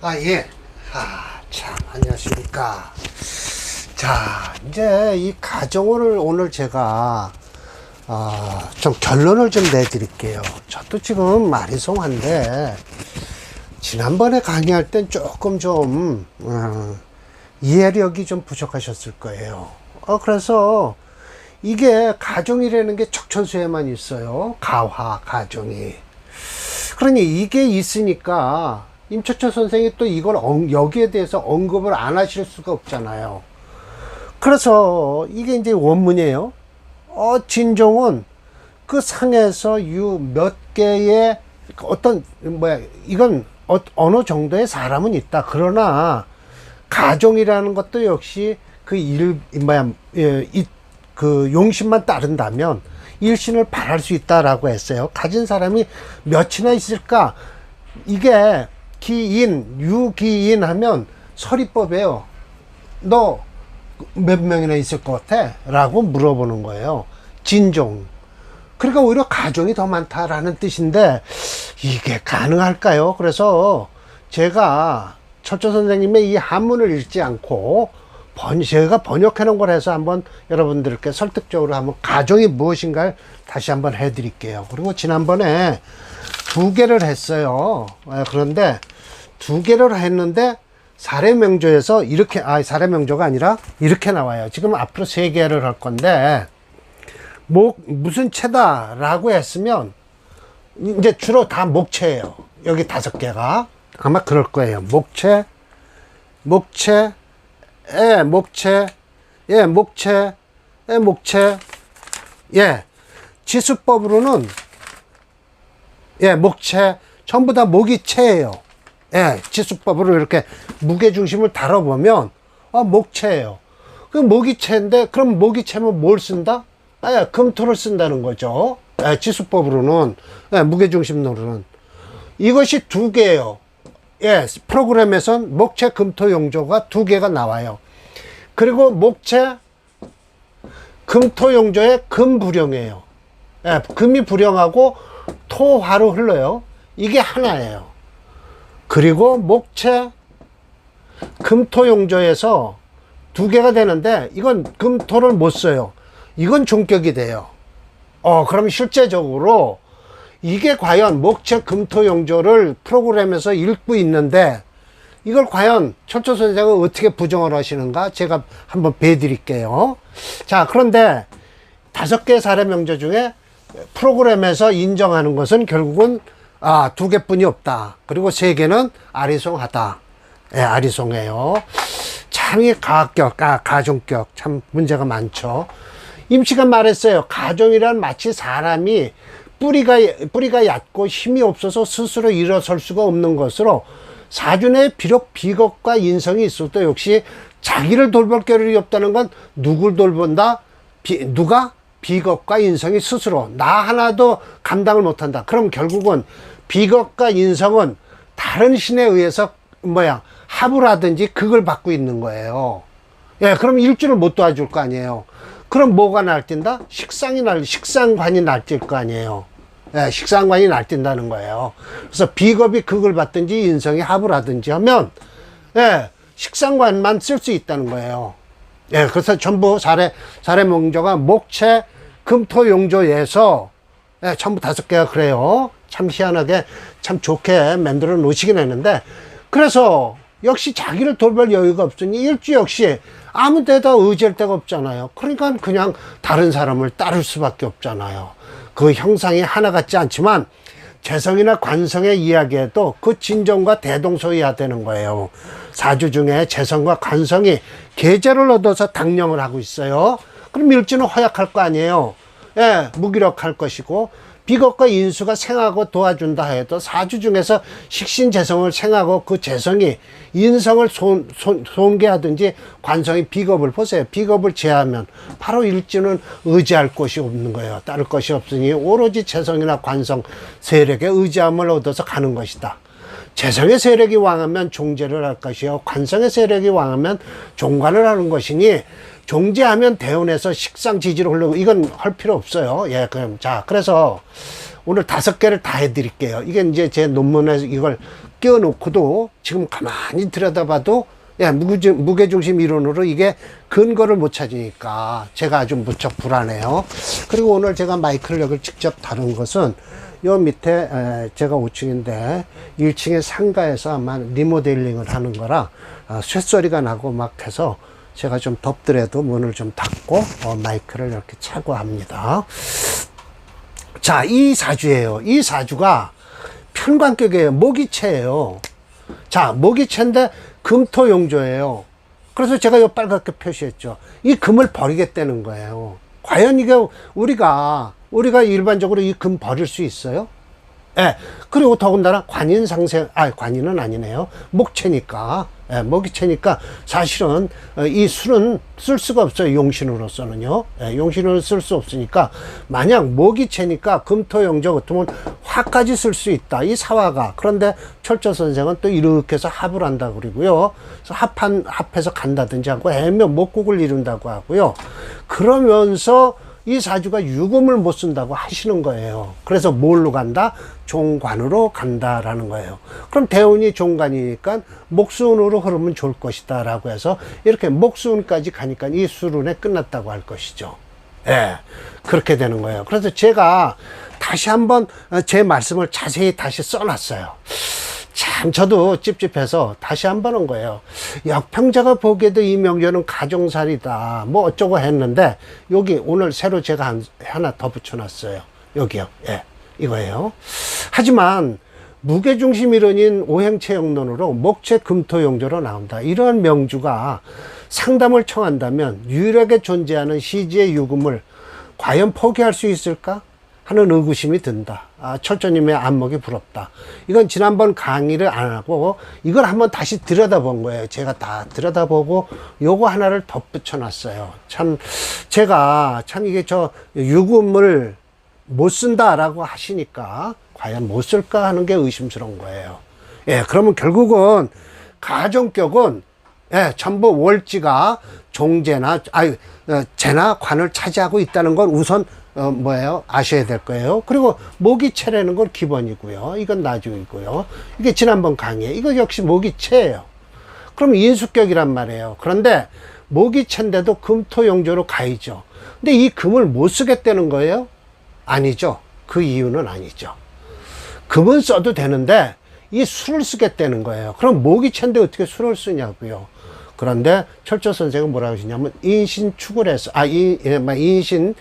예. 참, 안녕하십니까. 자, 이제 이 가정을 오늘 제가, 좀 결론을 좀 내드릴게요. 저도 지금 마리송한데, 지난번에 강의할 땐 조금 좀, 이해력이 좀 부족하셨을 거예요. 그래서 이게 가정이라는 게 척천수에만 있어요. 가정이. 그러니 이게 있으니까, 임철철 선생이 또 이걸 여기에 대해서 언급을 안 하실 수가 없잖아요. 그래서 이게 이제 원문이에요. 진종은 그 상에서 몇 개의 이건 어느 정도의 사람은 있다. 그러나 가종이라는 것도 역시 그 용심만 따른다면 일신을 발할 수 있다라고 했어요. 가진 사람이 몇이나 있을까? 이게 유기인 하면 서리법이에요. 너 몇 명이나 있을 것 같아? 라고 물어보는 거예요. 진종. 그러니까 오히려 가종이 더 많다라는 뜻인데 이게 가능할까요? 그래서 제가 철조 선생님의 이 한문을 읽지 않고 제가 번역해 놓은 걸 해서 한번 여러분들께 설득적으로 한번 가종이 무엇인가를 다시 한번 해 드릴게요. 그리고 지난번에 2개를 했어요. 그런데 2개를 했는데 사례명조에서 이렇게, 사례명조가 아니라 이렇게 나와요. 지금 앞으로 3개를 할 건데, 무슨 채다 라고 했으면, 이제 주로 다 목채예요. 여기 5개가. 아마 그럴 거예요. 목채, 목채, 목채, 목채, 목채, 지수법으로는, 목채, 전부 다 목이 채예요. 지수법으로 이렇게 무게중심을 다뤄보면, 목채예요. 그 목이 채인데, 그럼 목이 채면 뭘 쓴다? 금토를 쓴다는 거죠. 지수법으로는, 무게중심으로는. 이것이 2개예요. 프로그램에선 목채, 금토, 용조가 2개가 나와요. 그리고 목채, 금토, 용조의 금불령이에요. 금이 불령하고 토화로 흘러요. 이게 하나예요. 그리고 목채, 금토용조에서 2개가 되는데 이건 금토를 못 써요. 이건 종격이 돼요. 그럼 실제적으로 이게 과연 목채, 금토용조를 프로그램에서 읽고 있는데 이걸 과연 철조 선생은 어떻게 부정을 하시는가 제가 한번 배드릴게요. 자, 그런데 5개 사례명조 중에 프로그램에서 인정하는 것은 결국은 2개뿐이 없다. 그리고 3개는 아리송하다. 아리송해요. 참, 이 가종격, 참 문제가 많죠. 임시가 말했어요. 가종이란 마치 사람이 뿌리가 얕고 힘이 없어서 스스로 일어설 수가 없는 것으로 사주에 비록 비겁과 인성이 있어도 역시 자기를 돌볼 겨를이 없다는 건 누굴 돌본다? 누가? 비겁과 인성이 스스로 나 하나도 감당을 못한다. 그럼 결국은 비겁과 인성은 다른 신에 의해서 합을 하든지 극을 받고 있는 거예요. 그럼 일주를 못 도와줄 거 아니에요. 그럼 뭐가 날뛴다? 식상관이 날뛸 거 아니에요. 식상관이 날뛴다는 거예요. 그래서 비겁이 극을 받든지 인성이 합을 하든지 하면 식상관만 쓸 수 있다는 거예요. 그래서 전부 사례명조가 목채, 금토용조에서 전부 5개가 그래요. 참 희한하게 참 좋게 만들어 놓으시긴 했는데, 그래서 역시 자기를 돌볼 여유가 없으니 일주 역시 아무 데다 의지할 데가 없잖아요. 그러니까 그냥 다른 사람을 따를 수밖에 없잖아요. 그 형상이 하나 같지 않지만 재성이나 관성의 이야기에도 그 진정과 대동소이해야 되는 거예요. 사주 중에 재성과 관성이 계절을 얻어서 당령을 하고 있어요. 그럼 일주는 허약할 거 아니에요. 무기력할 것이고, 비겁과 인수가 생하고 도와준다 해도 사주 중에서 식신재성을 생하고 그 재성이 인성을 손괴하든지 관성이 비겁을 보세요. 비겁을 제하면 바로 일주는 의지할 것이 없는 거예요. 따를 것이 없으니 오로지 재성이나 관성 세력에 의지함을 얻어서 가는 것이다. 재성의 세력이 왕하면 종제를 할 것이요 관성의 세력이 왕하면 종관을 하는 것이니 종재하면 대운에서 식상 지지로 흐르고 이건 할 필요 없어요. 예, 그럼 자, 그래서 오늘 5개를 다 해드릴게요. 이게 이제 제 논문에 이걸 끼워놓고도 지금 가만히 들여다봐도 예, 무게중심 이론으로 이게 근거를 못 찾으니까 제가 아주 무척 불안해요. 그리고 오늘 제가 마이크를 여기 직접 다룬 것은 요 밑에 제가 5층인데 1층에 상가에서 아마 리모델링을 하는 거라 쇳소리가 나고 막 해서 제가 좀 덥더라도 문을 좀 닫고 마이크를 이렇게 차고 합니다. 자, 이 사주예요. 이 사주가 편관격이에요. 모기채예요. 자, 모기채인데 금토용조예요. 그래서 제가 이 빨갛게 표시했죠. 이 금을 버리겠다는 거예요. 과연 이게 우리가 일반적으로 이 금 버릴 수 있어요? 예. 그리고 더군다나 관인은 아니네요. 목채니까. 예, 모기채니까 사실은 이 술은 쓸 수가 없어요. 용신으로서는요. 예, 용신으로 쓸 수 없으니까 만약 모기채니까 금토용조 같으면 화까지 쓸 수 있다. 이 사화가. 그런데 철저 선생은 또 이렇게 해서 합을 한다고 그러고요. 그래서 합해서 간다든지 하고 해면 목국을 이룬다고 하고요. 그러면서 이 사주가 유금을 못 쓴다고 하시는 거예요. 그래서 뭘로 간다? 종관으로 간다라는 거예요. 그럼 대운이 종관이니까 목수운으로 흐르면 좋을 것이다 라고 해서 이렇게 목수운까지 가니까 이 수운에 끝났다고 할 것이죠. 예, 그렇게 되는 거예요. 그래서 제가 다시 한번 제 말씀을 자세히 다시 써놨어요. 참 저도 찝찝해서 다시 한번 한 거예요. 역평자가 보기에도 이 명절은 가정살이다 뭐 어쩌고 했는데 여기 오늘 새로 제가 하나 더 붙여놨어요. 여기요. 예, 이거예요. 하지만 무게중심 이론인 오행체역론으로 목체 금토용조로 나온다. 이러한 명주가 상담을 청한다면 유일하게 존재하는 시지의 유금을 과연 포기할 수 있을까 하는 의구심이 든다. 철저님의 안목이 부럽다. 이건 지난번 강의를 안 하고 이걸 한번 다시 들여다본 거예요. 제가 다 들여다보고 요거 하나를 덧붙여 놨어요. 제가 이게 유금을 못 쓴다라고 하시니까 과연 못 쓸까 하는 게 의심스러운 거예요. 예, 그러면 결국은 가정격은 예, 전부 월지가 종재나 재나 관을 차지하고 있다는 건 우선 아셔야 될 거예요. 그리고 모기채라는 건 기본이고요. 이건 나중이고요. 이게 지난번 강의에 이거 역시 모기채예요. 그럼 인수격이란 말이에요. 그런데 모기채인데도 금토용조로 가야죠. 근데 이 금을 못 쓰겠다는 거예요? 아니죠. 그 이유는 아니죠. 금은 써도 되는데 이 술을 쓰겠다는 거예요. 그럼 모기채인데 어떻게 술을 쓰냐고요. 그런데 철저 선생은 뭐라고 하시냐면 인신축을 해서 인신충을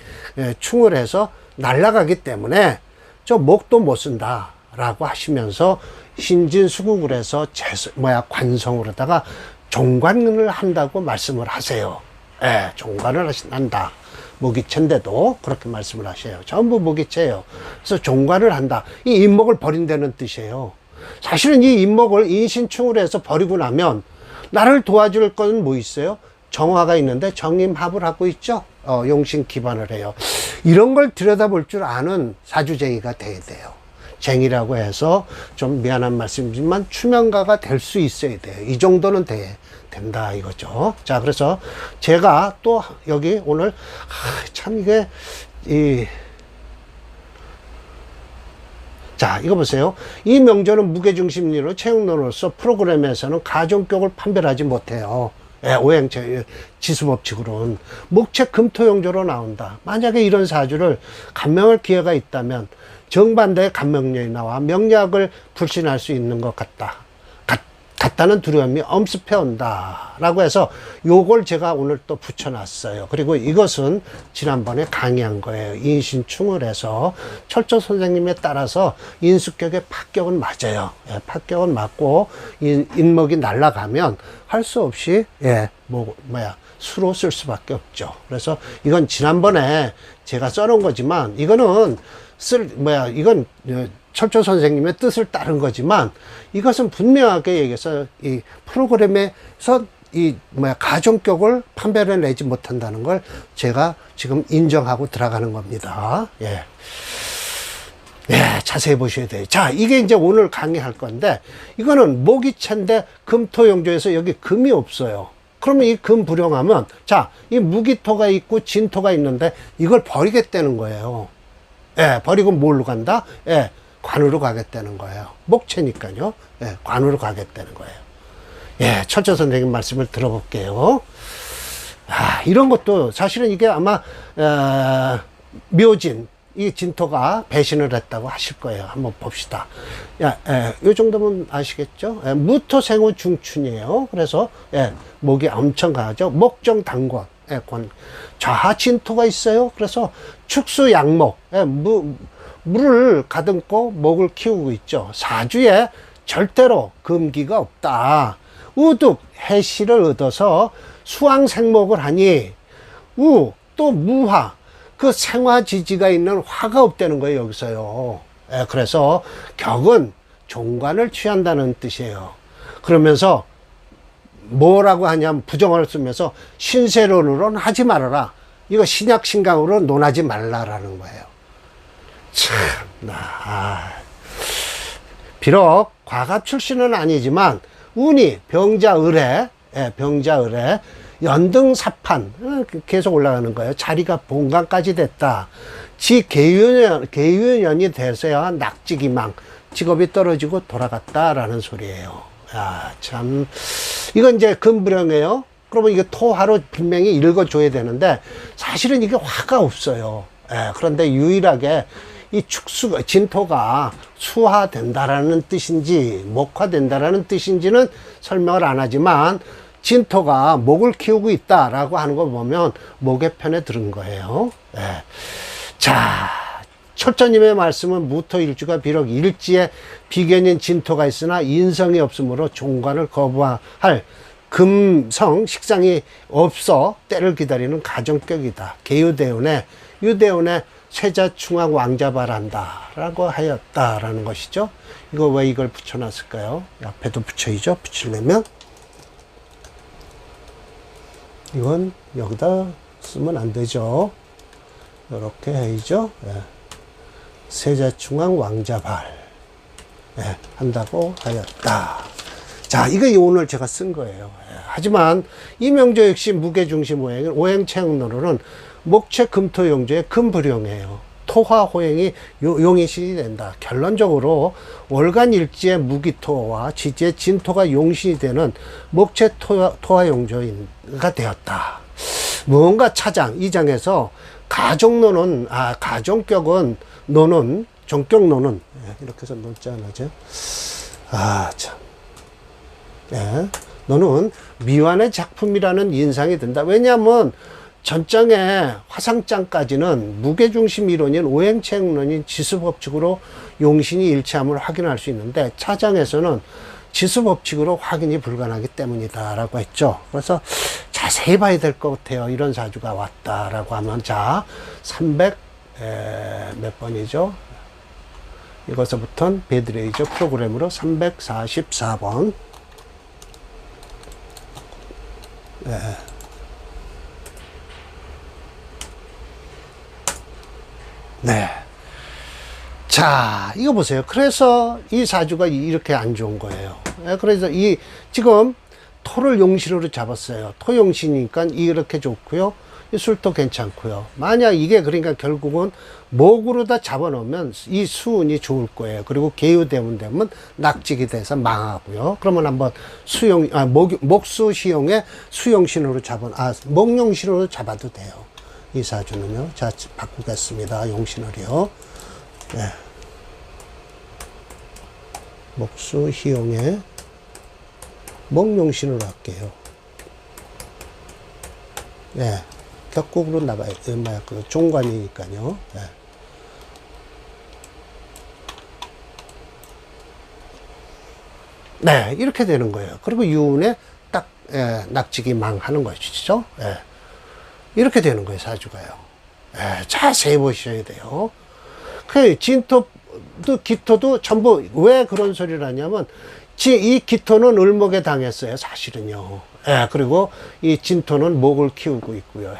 해서 날아가기 때문에 저 목도 못 쓴다 라고 하시면서 신진수국을 해서 관성으로다가 종관을 한다고 말씀을 하세요. 예, 종관을 한다. 모기채인데도 그렇게 말씀을 하셔요. 전부 모기채예요. 그래서 종관을 한다. 이 인목을 버린다는 뜻이에요. 사실은 이 인목을 인신충을 해서 버리고 나면 나를 도와줄 건 뭐 있어요? 정화가 있는데 정임합을 하고 있죠. 용신 기반을 해요. 이런 걸 들여다볼 줄 아는 사주쟁이가 돼야 돼요. 쟁이라고 해서 좀 미안한 말씀이지만 추명가가 될 수 있어야 돼요. 이 정도는 된다 이거죠. 자, 그래서 제가 또 여기 오늘 참 이게 자, 이거 보세요. 이 명절은 무게중심리로 체육론으로서 프로그램에서는 가정격을 판별하지 못해요. 예, 오행체 지수법칙으로는 목체 금토용조로 나온다. 만약에 이런 사주를 간명할 기회가 있다면 정반대의 간명령이 나와 명약을 불신할 수 있는 것 같다는 두려움이 엄습해 온다 라고 해서 요걸 제가 오늘 또 붙여놨어요. 그리고 이것은 지난번에 강의한 거예요. 인신충을 해서 철저 선생님에 따라서 인수격의 파격은 맞아요. 예, 파격은 맞고 인목이 날아가면 할 수 없이 수로 쓸 수밖에 없죠. 그래서 이건 지난번에 제가 써놓은 거지만 이거는 이건 철저 선생님의 뜻을 따른 거지만 이것은 분명하게 얘기해서 이 프로그램에서 가정격을 판별해내지 못한다는 걸 제가 지금 인정하고 들어가는 겁니다. 예. 예, 자세히 보셔야 돼요. 자, 이게 이제 오늘 강의할 건데 이거는 모기채인데 금토용조에서 여기 금이 없어요. 그러면 이 금불용하면, 자, 이 무기토가 있고 진토가 있는데 이걸 버리겠다는 거예요. 예, 버리고 뭘로 간다? 예, 관으로 가겠다는 거예요. 목체니까요. 예, 관으로 가겠다는 거예요. 예, 철저 선생님 말씀을 들어볼게요. 아, 이런 것도 사실은 이게 아마 묘진, 이 진토가 배신을 했다고 하실 거예요. 한번 봅시다. 야, 요 정도면 아시겠죠? 무토생우 중춘이에요. 그래서 목이 엄청 강하죠. 목정당권, 좌하 진토가 있어요. 그래서 축수양목, 물을 가듬고 목을 키우고 있죠. 사주에 절대로 금기가 없다. 우득 해시를 얻어서 수왕생목을 하니 또 무화, 그 생화지지가 있는 화가 없다는 거예요, 여기서요. 그래서 격은 종관을 취한다는 뜻이에요. 그러면서 뭐라고 하냐면 부정을 쓰면서 신세론으로는 하지 말아라. 이거 신약신강으로 논하지 말라라는 거예요. 참나. 비록 과갑 출신은 아니지만 운이 병자을에 연등사판 계속 올라가는 거예요. 자리가 본관까지 됐다. 지 계유년이 돼서야 낙지기망, 직업이 떨어지고 돌아갔다라는 소리예요. 야, 참 이건 이제 금불형이에요. 그러면 이게 토화로 분명히 읽어줘야 되는데 사실은 이게 화가 없어요. 그런데 유일하게 이 진토가 수화된다라는 뜻인지 목화된다라는 뜻인지는 설명을 안 하지만 진토가 목을 키우고 있다라고 하는 거 보면 목의 편에 들은 거예요. 자, 철저님의 말씀은 무토일주가 비록 일지에 비견인 진토가 있으나 인성이 없으므로 종관을 거부할 금성 식상이 없어 때를 기다리는 가정격이다. 계유대운에 유대운에 세자충학 왕자발한다 라고 하였다라는 것이죠. 이거 왜 이걸 붙여놨을까요? 앞에도 붙여야죠. 붙이려면 이건 여기다 쓰면 안 되죠. 이렇게 해야죠. 세자충학 왕자발 한다고 하였다. 자, 이거 오늘 제가 쓴 거예요. 하지만 이명조 역시 무게중심 오행은 오행체형론으로는 목체 금토용조의 금불용이에요. 토화호행이 용인신이 된다. 결론적으로 월간일지의 무기토와 지지의 진토가 용신이 되는 목체 토화용조가 되었다. 무언가 차장 2장에서 가정론은 가정격은 노는 종격론은 이렇게 해서 논자 하나죠. 참. 너는 미완의 작품이라는 인상이 든다. 왜냐하면 전장의 화상장까지는 무게중심 이론인 오행체형론인 지수법칙으로 용신이 일치함을 확인할 수 있는데 차장에서는 지수법칙으로 확인이 불가능하기 때문이다 라고 했죠. 그래서 자세히 봐야 될 것 같아요. 이런 사주가 왔다라고 하면 자 300 몇 번이죠. 이것서부터는 베드레이저 프로그램으로 344번. 네. 자, 이거 보세요. 그래서 이 사주가 이렇게 안 좋은 거예요. 그래서 지금 토를 용신으로 잡았어요. 토용신이니까 이렇게 좋고요. 이 술도 괜찮고요. 만약 이게 그러니까 결국은 목으로 다 잡아놓으면 이 수운이 좋을 거예요. 그리고 계유대문 되면 낙직이 돼서 망하고요. 그러면 한번 목수시용에 수용신으로 목용신으로 잡아도 돼요. 이 사주는요. 자, 바꾸겠습니다. 용신을요. 목수시용에 목용신으로 할게요. 격국으로 나가요. 그 종관이니까요. 네, 이렇게 되는 거예요. 그리고 유운에 딱 낙직이 망하는 것이죠. 이렇게 되는 거예요, 사주가요. 자세히 보셔야 돼요. 그 진토도 기토도 전부 왜 그런 소리를 하냐면 이 기토는 을목에 당했어요, 사실은요. 그리고 이 진토는 목을 키우고 있고요.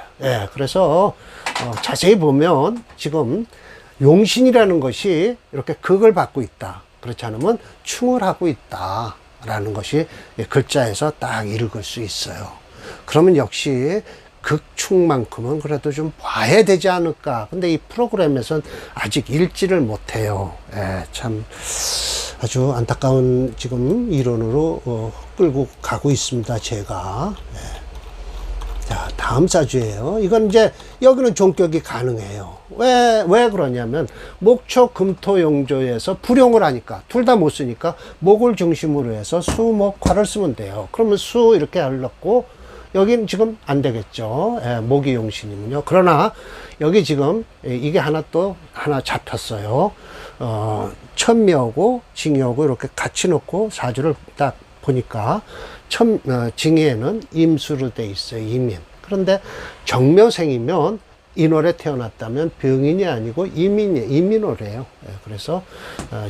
그래서 자세히 보면 지금 용신이라는 것이 이렇게 극을 받고 있다. 그렇지 않으면 충을 하고 있다. 라는 것이 글자에서 딱 읽을 수 있어요. 그러면 역시 극충만큼은 그래도 좀 봐야 되지 않을까. 근데 이 프로그램에서는 아직 읽지를 못해요. 예, 참 아주 안타까운 지금 이론으로 끌고 가고 있습니다, 제가. 예. 자, 다음 사주예요. 이건 이제 여기는 종격이 가능해요. 왜 그러냐면 목초 금토용조에서 불용을 하니까 둘 다 못 쓰니까 목을 중심으로 해서 수목화를 쓰면 돼요. 그러면 수 이렇게 흘렀고 여기는 지금 안 되겠죠. 예, 목이 용신이면요. 그러나 여기 지금 이게 하나 잡혔어요. 천묘하고 징해하고 이렇게 같이 놓고 사주를 딱 보니까 징해에는 임수로 돼 있어요. 임인. 그런데 정묘생이면 인월에 태어났다면 병인이 아니고 이민월이에요. 예, 그래서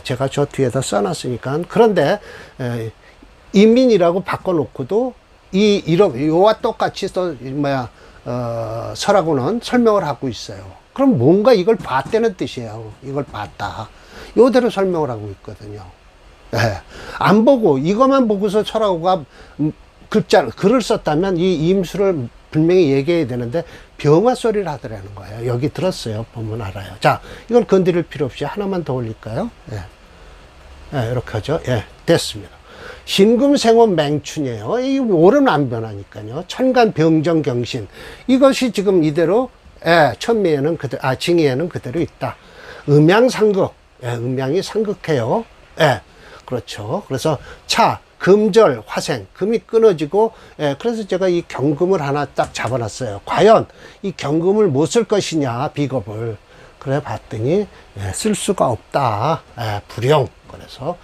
제가 저 뒤에다 써놨으니까. 그런데 이민이라고 바꿔놓고도 요와 똑같이 설하고는 설명을 하고 있어요. 그럼 뭔가 이걸 봤다는 뜻이에요. 이걸 봤다. 요대로 설명을 하고 있거든요. 예. 안 보고, 이것만 보고서 설하고가 글을 썼다면 이 임수를 분명히 얘기해야 되는데 병화 소리를 하더라는 거예요. 여기 들었어요. 보면 알아요. 자, 이건 건드릴 필요 없이 하나만 더 올릴까요? 예. 예, 이렇게 하죠. 예, 됐습니다. 신금생원 맹춘이에요. 이 올은 안 변하니까요. 천간 병정 경신. 이것이 지금 이대로, 예, 천미에는 징해에는 그대로 있다. 음양상극. 예, 음양이 상극해요. 예, 그렇죠. 그래서 금절, 화생, 금이 끊어지고, 예, 그래서 제가 이 경금을 하나 딱 잡아놨어요. 과연 이 경금을 못 쓸 것이냐, 비겁을. 그래 봤더니, 예, 쓸 수가 없다. 예, 불용. 그래서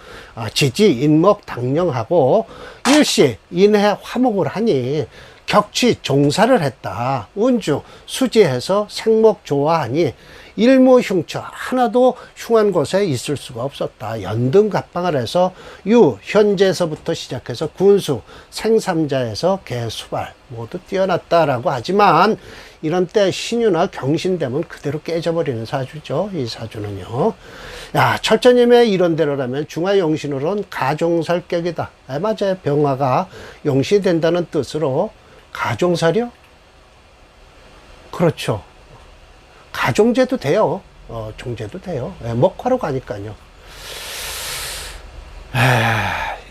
지지, 인목, 당령하고 일시, 인해, 화목을 하니 격치, 종사를 했다. 운주, 수지해서 생목 좋아하니 일무흉처 하나도 흉한 곳에 있을 수가 없었다. 연등갑방을 해서 현재에서부터 시작해서 군수, 생삼자에서 개수발 모두 뛰어났다라고 하지만 이런 때 신유나 경신되면 그대로 깨져버리는 사주죠. 이 사주는요. 야, 철저님의 이론대로라면 중화용신으로는 가종살격이다. 맞아요. 병화가 용신이 된다는 뜻으로 가종살이요? 그렇죠. 가종제도 돼요. 종제도 돼요. 예, 목화로 가니까요.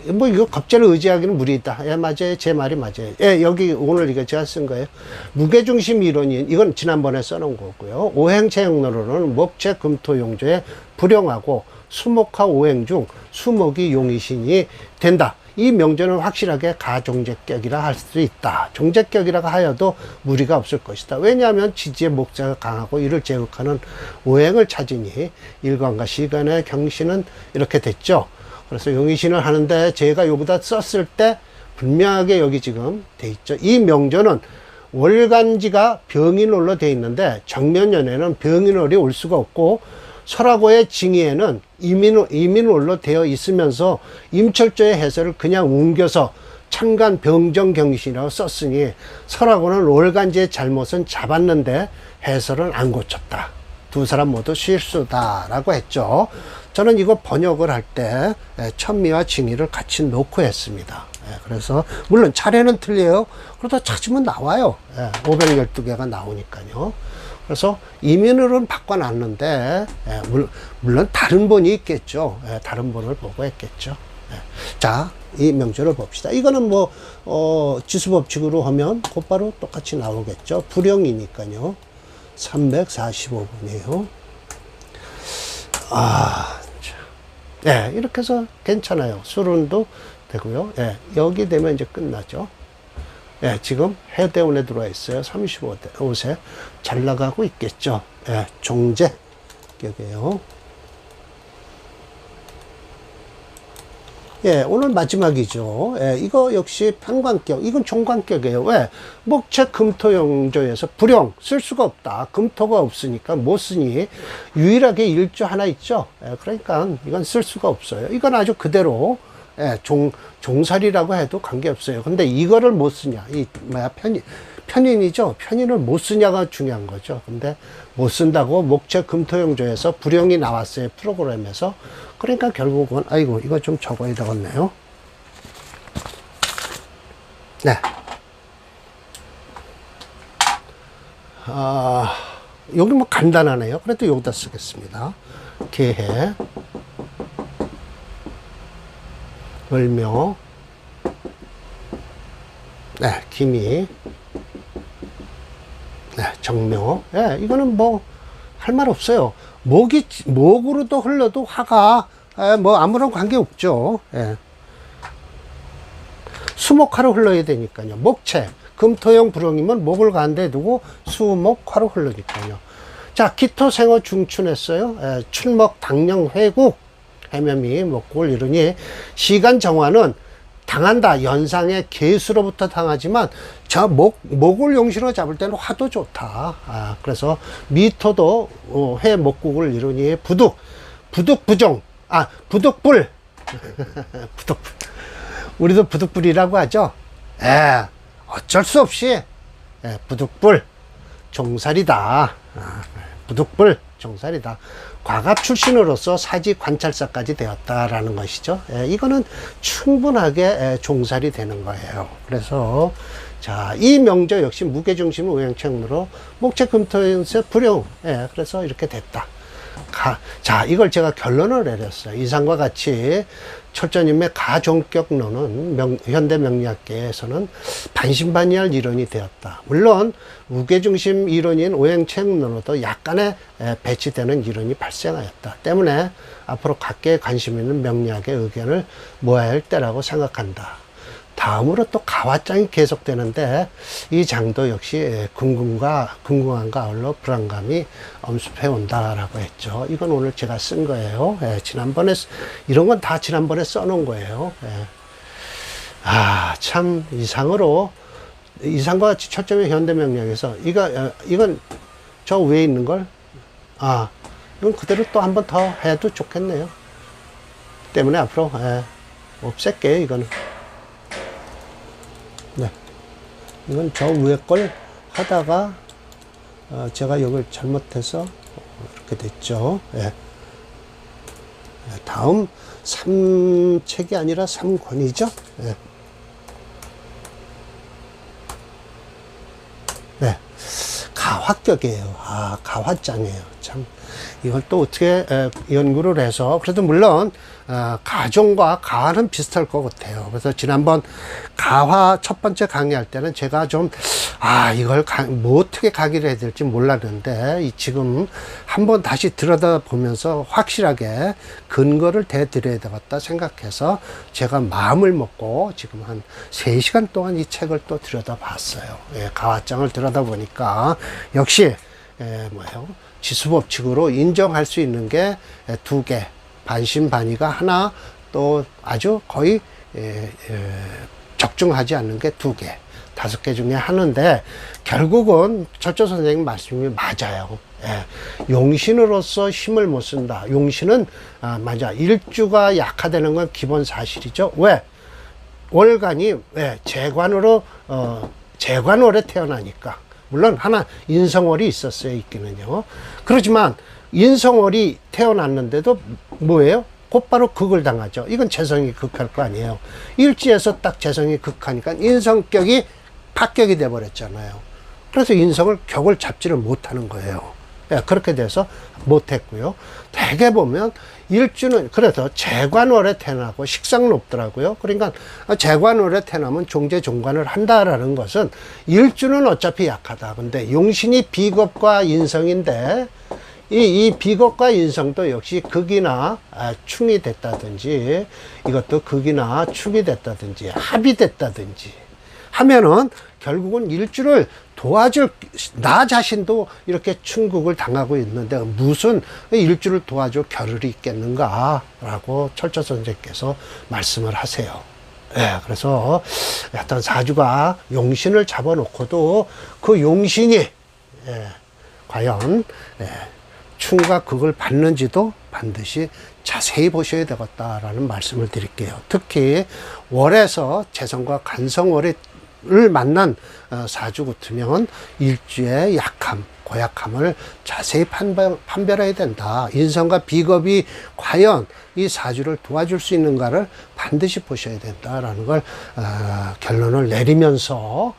뭐 이거 겁제를 의지하기는 무리다. 예, 맞아요. 제 말이 맞아요. 예, 여기 오늘 이거 제가 쓴 거예요. 무게중심 이론이 이건 지난번에 써놓은 거고요. 오행체형론으로는 목체 금토용조에 불용하고 수목화 오행 중 수목이 용이신이 된다. 이 명제는 확실하게 가종제격이라 할 수 있다. 종제격이라고 하여도 무리가 없을 것이다. 왜냐하면 지지의 목자가 강하고 이를 제극하는 오행을 찾으니 일관과 시간의 경신은 이렇게 됐죠. 그래서 용의신을 하는데 제가 여기다 썼을 때 분명하게 여기 지금 돼 있죠. 이 명제는 월간지가 병인월로 돼 있는데 정면연에는 병인월이 올 수가 없고 설하고의 징의에는 이민월로 되어 있으면서 임철조의 해설을 그냥 옮겨서 천간 병정경신이라고 썼으니 설하고는 월간지의 잘못은 잡았는데 해설은 안 고쳤다. 두 사람 모두 실수다라고 했죠. 저는 이거 번역을 할 때 천미와 징의를 같이 놓고 했습니다. 그래서 물론 차례는 틀려요. 그러다 찾으면 나와요. 512개가 나오니까요. 그래서 이민으로는 바꿔놨는데 물론 다른 본이 있겠죠. 다른 본을 보고 했겠죠. 자, 이 명제를 봅시다. 이거는 뭐 지수법칙으로 하면 곧바로 똑같이 나오겠죠. 불용이니까요. 345분이에요. 네, 이렇게 해서 괜찮아요. 수론도 되고요. 여기 되면 이제 끝나죠. 지금 해대운에 들어와 있어요. 35세 잘 나가고 있겠죠. 종제 격이에요. 오늘 마지막이죠. 이거 역시 편관격, 이건 종관격이에요. 왜? 목체 금토용조에서 불용 쓸 수가 없다. 금토가 없으니까 못 쓰니 유일하게 일조 하나 있죠. 그러니까 이건 쓸 수가 없어요. 이건 아주 그대로 종살이라고 해도 관계없어요. 근데 이거를 못 쓰냐, 편인이죠. 편인을 못 쓰냐가 중요한 거죠. 근데 못 쓴다고 목체 금토용조에서 불용이 나왔어요. 프로그램에서. 그러니까 결국은, 아이고, 이거 좀 적어야 되겠네요. 네. 여기 뭐 간단하네요. 그래도 여기다 쓰겠습니다. 개해, 을묘, 네, 기미, 네, 정묘. 예, 이거는 뭐 할 말 없어요. 목으로도 흘러도 화가 뭐 아무런 관계 없죠. 예. 수목화로 흘러야 되니까요. 목체, 금토용 불응이면 목을 가운데 두고 수목화로 흐르니까요. 자, 기토생어 중춘했어요. 예, 춘목 당령 회국, 해면미 목국을 이루니 시간 정화는 당한다. 연상의 개수로부터 당하지만 저 목을 용신으로 잡을 때는 화도 좋다. 그래서 미토도 회 목국을 이루니 부득부정, 부득불. 부득불. 우리도 부득불이라고 하죠. 어쩔 수 없이 부득불 종살이다. 부득불 종살이다. 과갑 출신으로서 사지 관찰사까지 되었다라는 것이죠. 이거는 충분하게 종살이 되는 거예요. 그래서 자, 이 명저 역시 무게중심 오행책으로 목체금토에서 불용. 그래서 이렇게 됐다. 자, 이걸 제가 결론을 내렸어요. 이상과 같이 철저님의 가종격론은 현대 명리학계에서는 반신반의할 이론이 되었다. 물론 무게중심 이론인 오행체험론으로도 약간의 배치되는 이론이 발생하였다. 때문에 앞으로 각계에 관심 있는 명리학의 의견을 모아야 할 때라고 생각한다. 다음으로 또 가화장이 계속되는데 이 장도 역시 궁금함과 아울러 불안감이 엄습해 온다라고 했죠. 이건 오늘 제가 쓴 거예요. 지난번에 이런 건 다 지난번에 써놓은 거예요. 참 이상과 같이 철저히 현대명리학에서 이건 저 위에 있는 걸 이건 그대로 또 한 번 더 해도 좋겠네요. 때문에 앞으로 없앨게요. 이거는. 네. 이건 저 위에 걸 하다가 제가 이걸 잘못해서 이렇게 됐죠. 다음 3책이 아니라 3권이죠. 네. 가화격이에요. 가화장이에요. 참 이걸 또 어떻게 연구를 해서 그래도 물론 가종과 가화는 비슷할 것 같아요. 그래서 지난번 가화 첫 번째 강의할 때는 제가 좀 이걸 뭐 어떻게 강의를 해야 될지 몰랐는데 지금 한번 다시 들여다보면서 확실하게 근거를 대드려야 되겠다 생각해서 제가 마음을 먹고 지금 한 3시간 동안 이 책을 또 들여다봤어요. 가화장을 들여다보니까 역시 지수법칙으로 인정할 수 있는 게 2개, 반신반의가 하나, 또 아주 거의 적중하지 않는 게 2개, 5개 중에 하나인데 결국은 철조 선생님 말씀이 맞아요. 용신으로서 힘을 못 쓴다. 용신은 맞아. 일주가 약화되는 건 기본 사실이죠. 왜? 월간이 재관월에 태어나니까. 물론 하나 인성월이 있었어요. 있기는요. 그렇지만 인성월이 태어났는데도 뭐예요? 곧바로 극을 당하죠. 이건 재성이 극할 거 아니에요. 일지에서 딱 재성이 극하니까 인성격이 파격이 돼 버렸잖아요. 그래서 인성을 격을 잡지를 못하는 거예요. 그렇게 돼서 못했고요. 대개 보면 일주는 그래서 재관월에 태어나고 식상 높더라고요. 그러니까 재관월에 태어나면 종재 종관을 한다라는 것은 일주는 어차피 약하다. 근데 용신이 비겁과 인성인데 이 비겁과 인성도 역시 극이나 충이 됐다든지 이것도 극이나 축이 됐다든지 합이 됐다든지 하면은 결국은 일주를 도와줄 나 자신도 이렇게 충극을 당하고 있는데 무슨 일주를 도와줄 겨를이 있겠는가 라고 철저 선생님께서 말씀을 하세요. 그래서 어떤 사주가 용신을 잡아놓고도 그 용신이 과연 충과 극을 받는지도 반드시 자세히 보셔야 되겠다라는 말씀을 드릴게요. 특히 월에서 재성과 간성월을 만난 사주 같으면 일주의 약함, 고약함을 자세히 판별해야 된다. 인성과 비겁이 과연 이 사주를 도와줄 수 있는가를 반드시 보셔야 된다라는 걸 결론을 내리면서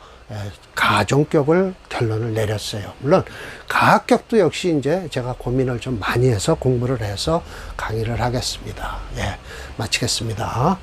가정격을 결론을 내렸어요. 물론 가학격도 역시 이제 제가 고민을 좀 많이 해서 공부를 해서 강의를 하겠습니다. 예, 마치겠습니다.